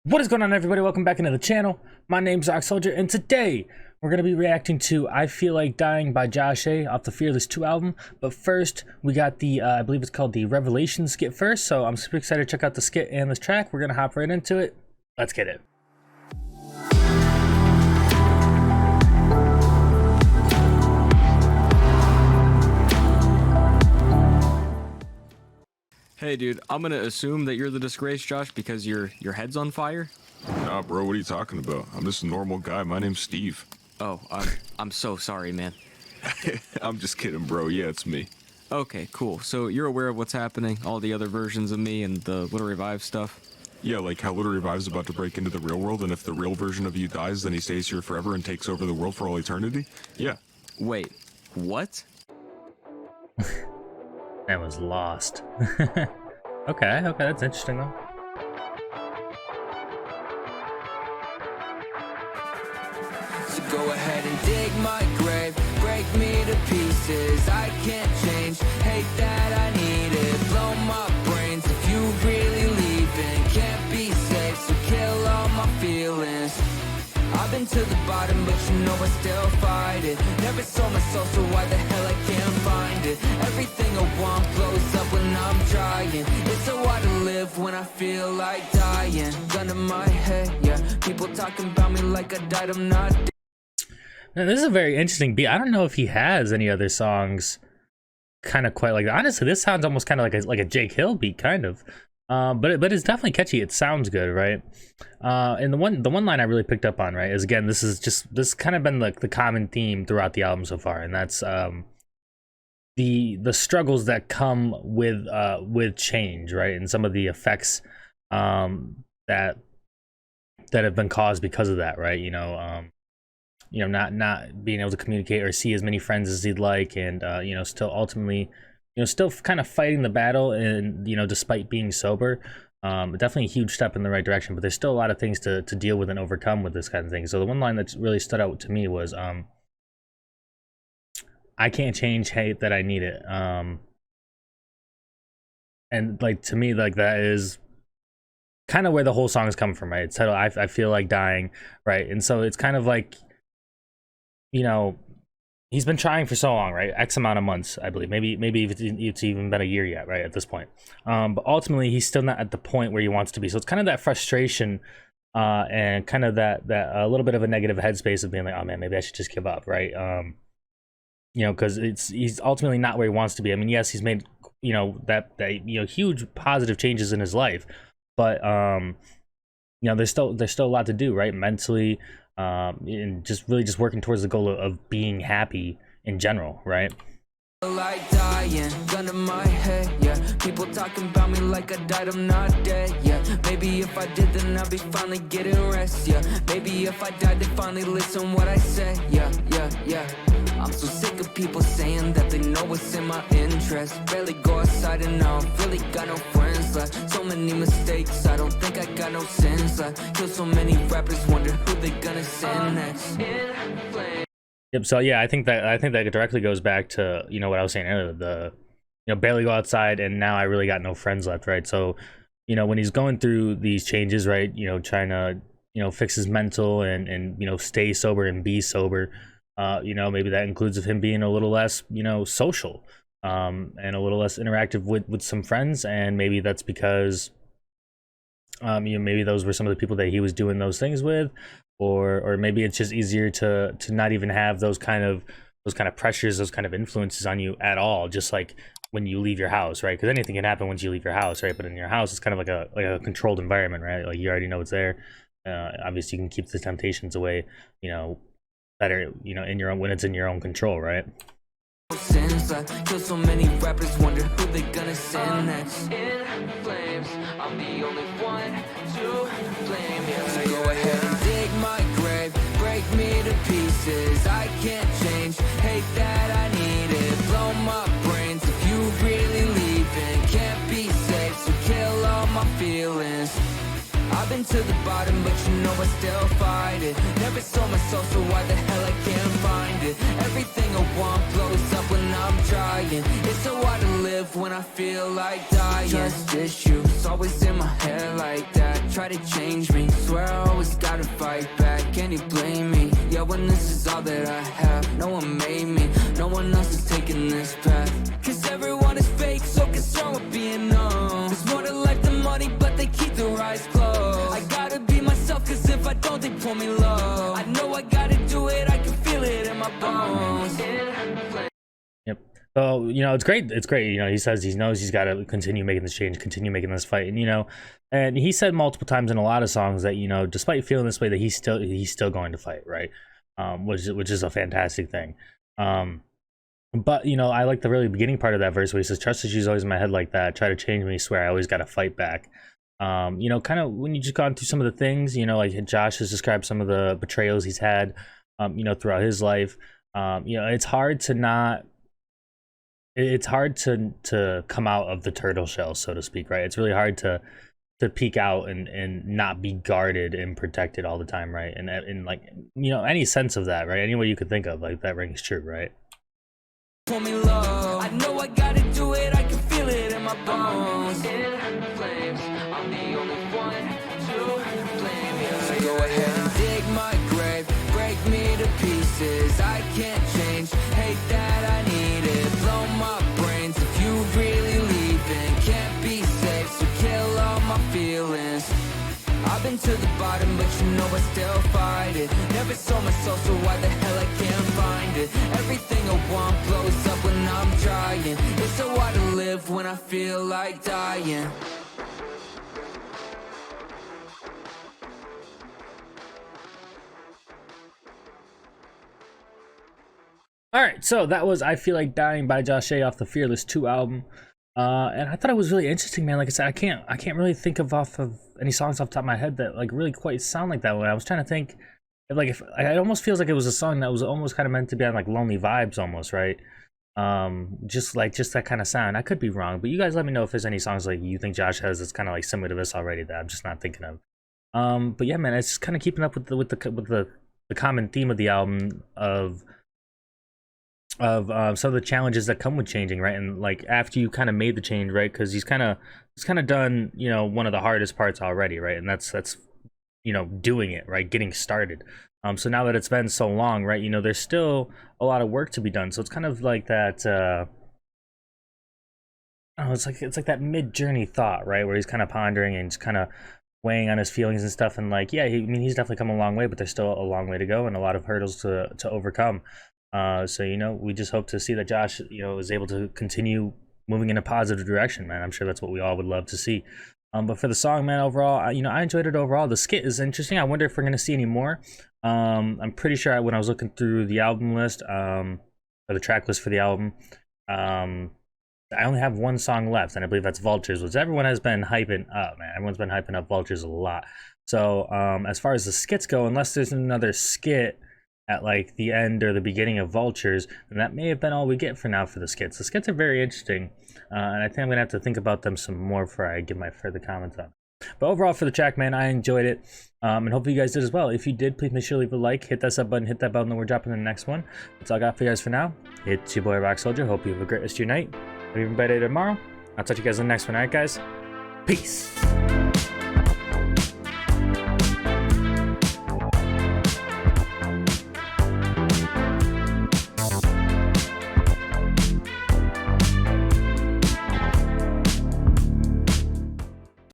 What is going on, everybody? Welcome back into the channel. My name's Rock Soldier, and today we're going to be reacting to I Feel Like Dying by Josh A off the Fearless 2 album. But first, we got the, I believe it's called the Revelation skit first, so I'm super excited to check out the skit and this track. We're going to hop right into it. Let's get it. Hey dude, I'm gonna assume that you're the disgrace, Josh, because your head's on fire? Nah, bro, what are you talking about? I'm just a normal guy. My name's Steve. Oh, I'm so sorry, man. I'm just kidding, bro. Yeah, it's me. Okay, cool. So you're aware of what's happening, all the other versions of me and the Little Revive stuff? Yeah, like how Little Revive's about to break into the real world, and if the real version of you dies, then he stays here forever and takes over the world for all eternity? Yeah. Wait, what? That was lost. Okay, that's interesting though. So go ahead and dig my grave, break me to pieces. I can't change, hate that I need it. Blow my brains if you really leaving. Can't be safe, so kill all my feelings. I've been to the bottom, but you know I still fight it. Never sold my soul, so why the hell I can't find it? Everything I want blows up when I'm trying. It's so hard to live when I feel like dying. Gun to my head, yeah. People talking about me like I died, I'm not dead. Now, this is a very interesting beat. I don't know if he has any other songs kind of quite like that. Honestly, this sounds almost kind of like a Jake Hill beat, kind of. But it's definitely catchy. It sounds good, right? And the one line I really picked up on, right, is again, this kind of been like the common theme throughout the album so far, and that's the struggles that come with change, right, and some of the effects that have been caused because of that, right? You know, not being able to communicate or see as many friends as he'd like, and you know, still ultimately, you know, still kind of fighting the battle, and you know, despite being sober. Definitely a huge step in the right direction, but there's still a lot of things to deal with and overcome with this kind of thing. So the one line that really stood out to me was I can't change, hate that I need it. And like, to me, like, that is kind of where the whole song is coming from, right? It's titled I Feel Like Dying, right? And so it's kind of like, you know, he's been trying for so long, right? X amount of months, I believe. Maybe it's even been a year yet, right, at this point. But ultimately, he's still not at the point where he wants to be. So it's kind of that frustration and kind of that a little bit of a negative headspace of being like, oh man, maybe I should just give up, right? You know, because he's ultimately not where he wants to be. I mean, yes, he's made, you know, that you know, huge positive changes in his life, but you know, there's still a lot to do, right, mentally. And just really just working towards the goal of being happy in general, right? Like dying, gun to my head, yeah. People talking about me like I died, I'm not dead, yeah. Maybe if I did, then I'd be finally getting rest, yeah. Maybe if I died, they'd finally listen what I say, yeah. I'm so sick of people saying that they know what's in my interest. Barely go outside and I don't really got no friends left. So many mistakes, I don't think I got no sins left. Kill so many rappers, wonder who they gonna send next. Yep. So yeah, I think that directly goes back to, you know, what I was saying earlier, you know, barely go outside and now I really got no friends left, right? So, you know, when he's going through these changes, right, you know, trying to, you know, fix his mental and you know, stay sober and be sober, you know, maybe that includes of him being a little less, you know, social, and a little less interactive with some friends, and maybe that's because you know, maybe those were some of the people that he was doing those things with, or maybe it's just easier to not even have those kind of pressures, those kind of influences on you at all, just like when you leave your house, right? Because anything can happen once you leave your house, right? But in your house, it's kind of like a controlled environment, right? Like, you already know it's there. Obviously, you can keep the temptations away, you know, better, you know, in your own, when it's in your own control, right? Since I kill so many rappers, wonder who they gonna send next. In flames, I'm the only one to blame. Yeah, so go ahead and dig my grave, break me to pieces. I can't change, hate that I need it. Blow my brains if you really leaving. Can't be safe, so kill all my feelings. I've been to the bottom, but you know I still fight it. Never sold my soul, so why the hell I can't find it? Everything I want blows up when I'm trying. It's so hard to live when I feel like dying. Trust issues, always in my head like that. Try to change me, swear I always gotta fight back. Can you blame me? Yeah, when this is all that I have. No one made me, no one else is taking this path. Cause everyone is fake, so concerned with being known. There's more to life than money, but they keep their eyes closed. I gotta be myself, cause if I don't, they pull me low. I know I gotta do it, I can feel it in my bones. Yep. So, you know, it's great. It's great. You know, he says he knows he's got to continue making this change, continue making this fight. And, you know, and he said multiple times in a lot of songs that, you know, despite feeling this way, that he's still going to fight, right? Which is a fantastic thing. But, you know, I like the really beginning part of that verse where he says, trust issues always in my head like that. Try to change me, swear I always got to fight back. You know, kind of when you just gone through some of the things, you know, like Josh has described some of the betrayals he's had, you know, throughout his life. You know, it's hard to come out of the turtle shell, so to speak, right? It's really hard to peek out and not be guarded and protected all the time, right? And like, you know, any sense of that, right? Any way you could think of, like, that rings true, right? Pull me low. I know I gotta do it, I can feel it in my bones. In flames, I'm the only one to blame you. So go ahead and dig my grave, break me to pieces. I can't change, hate that I need it. Blow my brains if you really leaving. Can't be safe, so kill all my feelings. I've been to the bottom, but you know I still fight it. Never sold my soul, so why the hell I can't find it? Everything I want blows up when I'm trying. It's so hard to live when I feel like dying. All right, so that was I Feel Like Dying by Josh A off the Fearless 2 album. And I thought it was really interesting, man. Like I said, I can't really think of off of any songs off the top of my head that like really quite sound like that one. I was trying to think, like, if it almost feels like it was a song that was almost kind of meant to be on like Lonely Vibes, almost, right? Just that kind of sound. I could be wrong, but you guys let me know if there's any songs like you think Josh has that's kind of like similar to this already that I'm just not thinking of. But yeah, man, it's just kind of keeping up with the common theme of the album of some of the challenges that come with changing, right? And like after you kind of made the change, right? Because he's kind of done, you know, one of the hardest parts already, right? And that's you know, doing it, right, getting started. So now that it's been so long, right, you know, there's still a lot of work to be done. So it's kind of like that it's like that mid-journey thought, right, where he's kind of pondering and just kind of weighing on his feelings and stuff. And like, yeah, he's definitely come a long way, but there's still a long way to go and a lot of hurdles to overcome. So, you know, we just hope to see that Josh, you know, is able to continue moving in a positive direction, man. I'm sure that's what we all would love to see. But for the song, man, overall, you know, I enjoyed it overall. The skit is interesting. I wonder if we're going to see any more. I'm pretty sure when I was looking through the album list, or the track list for the album, I only have one song left, and I believe that's Vultures, which everyone has been hyping up, man. Everyone's been hyping up Vultures a lot. So as far as the skits go, unless there's another skit at like the end or the beginning of Vultures, and that may have been all we get for now for the skits. The skits are very interesting, and I think I'm gonna have to think about them some more before I give my further comments on it. But overall for the track, man, I enjoyed it, and hopefully you guys did as well. If you did, please make sure to leave a like, hit that sub button, hit that bell, and then we're dropping the next one. That's all I got for you guys for now. It's your boy Rock Soldier. Hope you have a great rest of your night. Have an even better day tomorrow. I'll talk to you guys in the next one. Alright guys, peace.